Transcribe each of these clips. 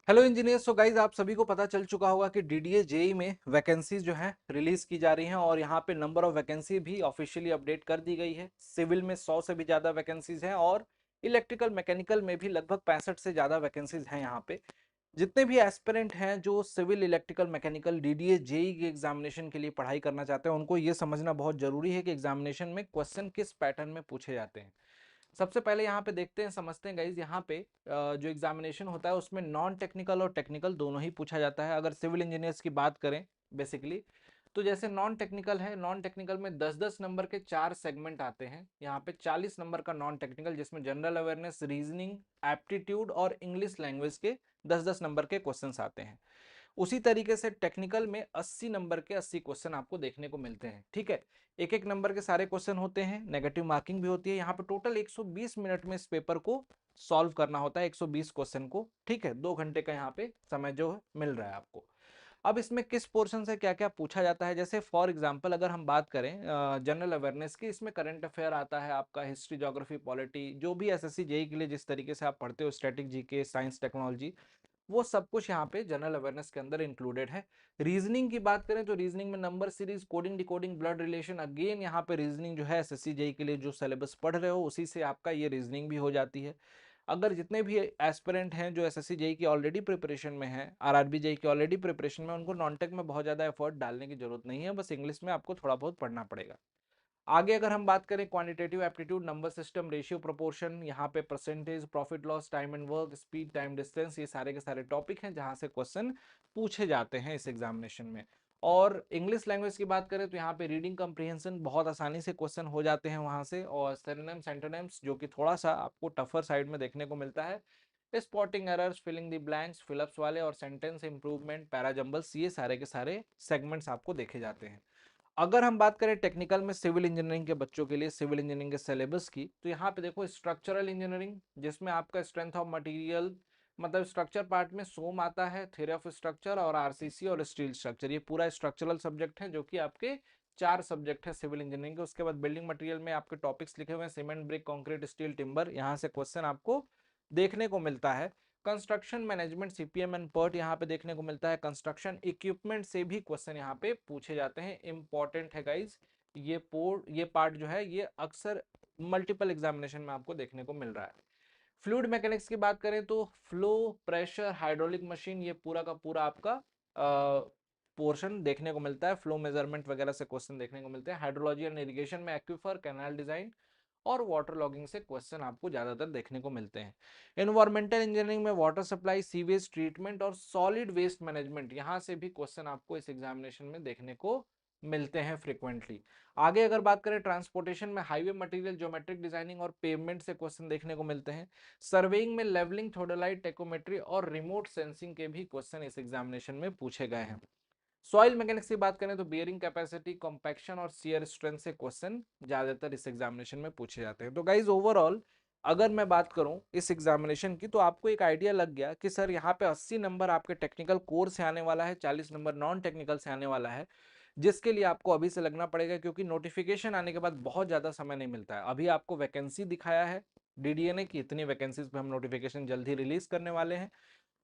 Hello engineers. So guys आप सभी को पता चल चुका होगा कि डीडीए जेई में वैकेंसीज जो हैं रिलीज की जा रही हैं और यहाँ पे नंबर ऑफ वैकेंसी भी ऑफिशियली अपडेट कर दी गई है। सिविल में 100 से भी ज़्यादा वैकेंसीज हैं और इलेक्ट्रिकल मैकेनिकल में भी लगभग 65 से ज़्यादा वैकेंसीज हैं। यहाँ पे जितने भी एस्पिरेंट हैं जो civil electrical mechanical DDA JE के एग्जामिनेशन के लिए पढ़ाई करना चाहते हैं, उनको ये समझना बहुत जरूरी है कि एग्जामिनेशन में क्वेश्चन किस पैटर्न में पूछे जाते हैं। सबसे पहले यहाँ पे देखते हैं, समझते हैं गाइज। यहाँ पे जो एग्जामिनेशन होता है उसमें नॉन टेक्निकल और टेक्निकल दोनों ही पूछा जाता है। अगर सिविल इंजीनियर्स की बात करें बेसिकली, तो जैसे नॉन टेक्निकल है, नॉन टेक्निकल में 10-10 नंबर के 4 सेगमेंट आते हैं। यहाँ पे 40 नंबर का नॉन टेक्निकल, जिसमें जनरल अवेयरनेस, रीजनिंग, एप्टीट्यूड और इंग्लिश लैंग्वेज के 10-10 नंबर के क्वेश्चंस आते हैं। उसी तरीके से टेक्निकल में 80 नंबर के 80 क्वेश्चन आपको देखने को मिलते हैं। ठीक है, एक एक नंबर के सारे क्वेश्चन होते हैं, नेगेटिव मार्किंग भी होती है। यहाँ पे टोटल 120 मिनट में इस पेपर को सॉल्व करना होता है, 120 क्वेश्चन को। ठीक है, 2 घंटे का यहाँ पे समय जो मिल रहा है आपको। अब इसमें किस पोर्शन से क्या क्या पूछा जाता है, जैसे फॉर एग्जांपल अगर हम बात करें जनरल अवेयरनेस की, इसमें करंट अफेयर आता है आपका, हिस्ट्री, ज्योग्राफी, पॉलिटी, जो भी एसएससी जेई के लिए जिस तरीके से आप पढ़ते हो, स्टैटिक जीके, साइंस, टेक्नोलॉजी, वो सब कुछ यहाँ पे जनरल अवेयरनेस के अंदर इंक्लूडेड है। रीजनिंग की बात करें तो रीजनिंग में number series, coding, decoding, blood relation, again यहाँ पे रीजनिंग जो है एसएससी जेई के लिए जो सिलेबस पढ़ रहे हो उसी से आपका ये रीजनिंग भी हो जाती है। अगर जितने भी एस्पिरेंट हैं जो एसएससी जेई की ऑलरेडी प्रिपरेशन में हैं, आरआरबी जेई की ऑलरेडी प्रिपरेशन में, उनको नॉन टेक में बहुत ज़्यादा एफर्ट डालने की जरूरत नहीं है, बस इंग्लिश में आपको थोड़ा बहुत पढ़ना पड़ेगा। आगे अगर हम बात करें quantitative aptitude, number system, ratio, proportion, यहाँ पे percentage, profit loss, time and work, speed, time, distance, ये सारे के सारे टॉपिक हैं जहाँ से क्वेश्चन पूछे जाते हैं इस एग्जामिनेशन में। और इंग्लिश लैंग्वेज की बात करें तो यहाँ पे रीडिंग कम्प्रीहेंशन बहुत आसानी से क्वेश्चन हो जाते हैं वहाँ से, और सिनोनिम्स, एंटोनिम्स जो कि थोड़ा सा आपको टफर साइड में देखने को मिलता है, spotting errors, filling the blanks, fill ups वाले, और सेंटेंस इंप्रूवमेंट, पैराजंबल्स, ये सारे के सारे सेगमेंट्स आपको देखे जाते हैं। अगर हम बात करें टेक्निकल में सिविल इंजीनियरिंग के बच्चों के लिए सिविल इंजीनियरिंग के सिलेबस की, तो यहाँ पे देखो स्ट्रक्चरल इंजीनियरिंग, जिसमें आपका स्ट्रेंथ ऑफ मटेरियल, मतलब स्ट्रक्चर पार्ट में सोम आता है, थ्योरी ऑफ स्ट्रक्चर और आरसीसी और स्टील स्ट्रक्चर, ये पूरा स्ट्रक्चरल सब्जेक्ट है जो कि आपके 4 सब्जेक्ट है सिविल इंजीनियरिंग के। उसके बाद बिल्डिंग मटेरियल में आपके टॉपिक्स लिखे हुए हैं, cement, brick, concrete, steel, timber, यहाँ से क्वेश्चन आपको देखने को मिलता है। Construction management, CPM and PERT यहाँ पे देखने को मिलता है। कंस्ट्रक्शन इक्विपमेंट से भी क्वेश्चन यहाँ पे पूछे जाते हैं, इंपॉर्टेंट है गाइज। ये पार्ट जो है ये अक्सर मल्टीपल एग्जामिनेशन में आपको देखने को मिल रहा है। फ्लूइड मैकेनिक्स की बात करें तो फ्लो, प्रेशर, हाइड्रोलिक मशीन, ये पूरा का पूरा आपका पोर्शन देखने को मिलता है। फ्लो मेजरमेंट वगैरह से क्वेश्चन देखने को मिलते हैं। हाइड्रोलॉजी एंड इरिगेशन में एक्वीफर, कैनाल डिजाइन और वाटर लॉगिंग से क्वेश्चन आपको ज्यादातर देखने को मिलते हैं। एनवायरमेंटल इंजीनियरिंग में वाटर सप्लाई, सीवेज ट्रीटमेंट और सॉलिड वेस्ट मैनेजमेंट, यहाँ से भी क्वेश्चन आपको इस एग्जामिनेशन में देखने को मिलते हैं फ्रिक्वेंटली। आगे अगर बात करें ट्रांसपोर्टेशन में हाईवे मटेरियल, ज्योमेट्रिक डिजाइनिंग और पेवमेंट से क्वेश्चन देखने को मिलते हैं। सर्वेइंग में लेवलिंग, थोडोलाइट, टेकोमेट्री और रिमोट सेंसिंग के भी क्वेश्चन इस एग्जामिनेशन में पूछे गए हैं। सॉइल मैकेनिक्स की बात करें तो बियरिंग कैपेसिटी, कॉम्पैक्शन और शियर स्ट्रेंथ से क्वेश्चन ज्यादातर इस एग्जामिनेशन में पूछे जाते हैं। तो गाइज ओवरऑल अगर मैं बात करूं इस एग्जामिनेशन की, तो आपको एक आइडिया लग गया कि सर यहाँ पे 80 नंबर आपके टेक्निकल कोर से आने वाला है, 40 नंबर नॉन टेक्निकल से आने वाला है, जिसके लिए आपको अभी से लगना पड़ेगा, क्योंकि नोटिफिकेशन आने के बाद बहुत ज्यादा समय नहीं मिलता है। अभी आपको वैकेंसी दिखाया है डीडीए ने कि इतनी वैकेंसीज पे हम नोटिफिकेशन जल्द ही रिलीज करने वाले हैं।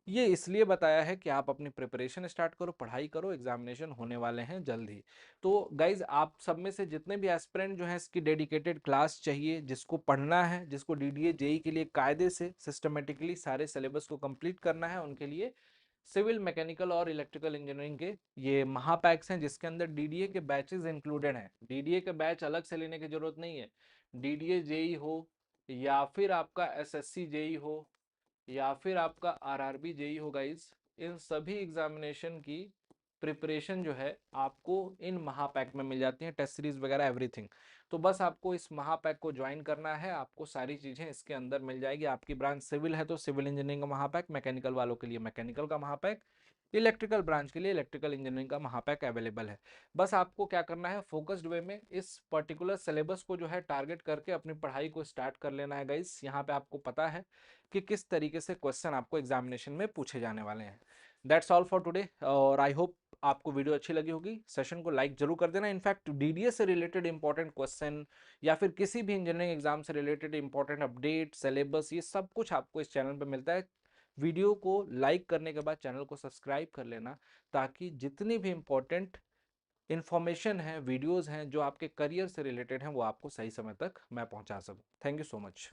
ये इसलिए बताया है कि आप अपनी प्रिपरेशन स्टार्ट करो, पढ़ाई करो, एग्जामिनेशन होने वाले हैं जल्द ही। तो गाइज आप सब में से जितने भी एस्पिरेंट जो हैं इसकी डेडिकेटेड क्लास चाहिए, जिसको पढ़ना है, जिसको डीडीए जेई के लिए कायदे से सिस्टमेटिकली सारे सिलेबस को कंप्लीट करना है, उनके लिए सिविल, मैकेनिकल और इलेक्ट्रिकल इंजीनियरिंग के ये महापैक्स हैं, जिसके अंदर डीडीए के बैचेस इंक्लूडेड हैं। डीडीए के बैच अलग से लेने की जरूरत नहीं है। डीडीए जेई हो या फिर आपका एसएससी जेई हो या फिर आपका आरआरबी जेई हो गाइस, इन सभी एग्जामिनेशन की प्रिपरेशन जो है आपको इन महापैक में मिल जाती है, टेस्ट सीरीज वगैरह एवरीथिंग। तो बस आपको इस महापैक को ज्वाइन करना है, आपको सारी चीजें इसके अंदर मिल जाएगी। आपकी ब्रांच सिविल है तो सिविल इंजीनियरिंग का महापैक, मैकेनिकल वालों के लिए मैकेनिकल का महापैक, इलेक्ट्रिकल ब्रांच के लिए इलेक्ट्रिकल इंजीनियरिंग का महापैक अवेलेबल है। बस आपको क्या करना है, फोकस्ड वे में इस पर्टिकुलर सिलेबस को जो है टारगेट करके अपनी पढ़ाई को स्टार्ट कर लेना है गाइस। यहाँ पे आपको पता है कि किस तरीके से क्वेश्चन आपको एग्जामिनेशन में पूछे जाने वाले हैं। दैट्स ऑल फॉर टुडे, और आई होप आपको वीडियो अच्छी लगी होगी। सेशन को लाइक जरूर कर देना। इनफैक्ट डीडीए से रिलेटेड इंपॉर्टेंट क्वेश्चन या फिर किसी भी इंजीनियरिंग एग्जाम से रिलेटेड इंपॉर्टेंट अपडेट, सिलेबस, ये सब कुछ आपको इस चैनल पे मिलता है। वीडियो को लाइक करने के बाद चैनल को सब्सक्राइब कर लेना, ताकि जितनी भी इंपॉर्टेंट इन्फॉर्मेशन है, वीडियोस हैं जो आपके करियर से रिलेटेड हैं, वो आपको सही समय तक मैं पहुंचा सकूं। Thank you so much.